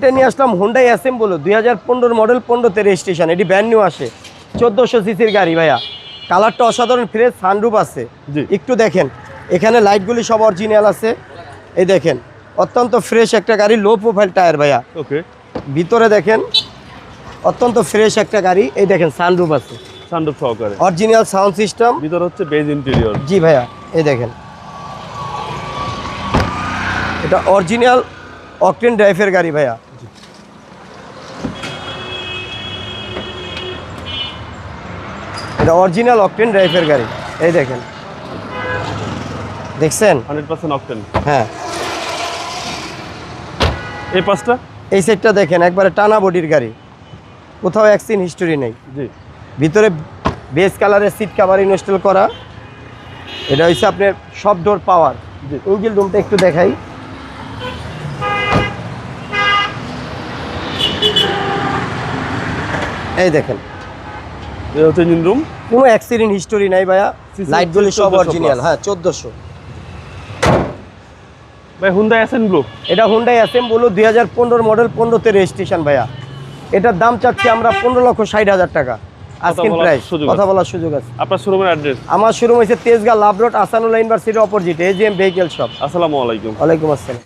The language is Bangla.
এটা নিয়ে আসলাম হুন্ডাই অ্যাসেম্বলো 2015 মডেল, 15তে রেজিস্ট্রেশন। এটি ব্র্যান্ড নিউ আসে, 1400 সিসির গাড়ি ভাইয়া। কালারটা অসাধারণ ফ্রেশ, সানরুফ আছে। একটু দেখেন, এখানে লাইটগুলি সব অরিজিনাল আছে। এই দেখেন, অত্যন্ত ফ্রেশ একটা গাড়ি, লো প্রোফাইল টায়ার ভাইয়া। ওকে, ভিতরে দেখেন অত্যন্ত ফ্রেশ একটা গাড়ি। এই দেখেন সানরুফ আছে, সানরুফ সহকারে, অরিজিনাল সাউন্ড সিস্টেম। ভিতর হচ্ছে বেজ ইন্টেরিয়র। জি ভাইয়া, এই দেখেন এটা অরিজিনাল অকটেন ড্রাইভের গাড়ি ভাইয়া। এটা অরিজিনাল অকটেন ড্রাইভের গাড়ি। এই দেখেন, দেখছেন 100% অকটেন। হ্যাঁ, এই পাঁচটা, এই সেটটা দেখেন, একবারে টানা বডির গাড়ি, কোথাও অ্যাক্সিডেন্ট হিস্টোরি নেই। জি, ভিতরে বেস কালারের সিট কভার ইনস্টল করা। এটা হচ্ছে আপনার সব ডোর পাওয়ার। জি, ইঞ্জিন রুমটা একটু দেখাই। এই দেখেন, এটা হচ্ছে ইঞ্জিন রুম। কোনো অ্যাক্সিডেন্ট হিস্টোরি নাই ভাইয়া। লাইটগুলি সব 1400 অরিজিনাল। হ্যাঁ, 1400। ভাই হুন্ডাই অ্যাসেম্বলো, এটা হুন্ডাই অ্যাসেম্বলো 2015 মডেল, 15তে রেজিস্ট্রেশন ভাইয়া। এটার দাম চাচ্ছি আমরা 15,60,000 টাকা আজকের প্রাইস। কথা বলার সুযোগ আছে। আপনার শোরুমের অ্যাড্রেস? আমার শোরুম হয়েছে তেজগাঁ লাভ রোড, আসানুল্লাহ ইউনিভার্সিটির অপোজিট, এজিএম ভেহিকেল শপ। আসসালামু আলাইকুম। ওয়ালাইকুম আসসালাম।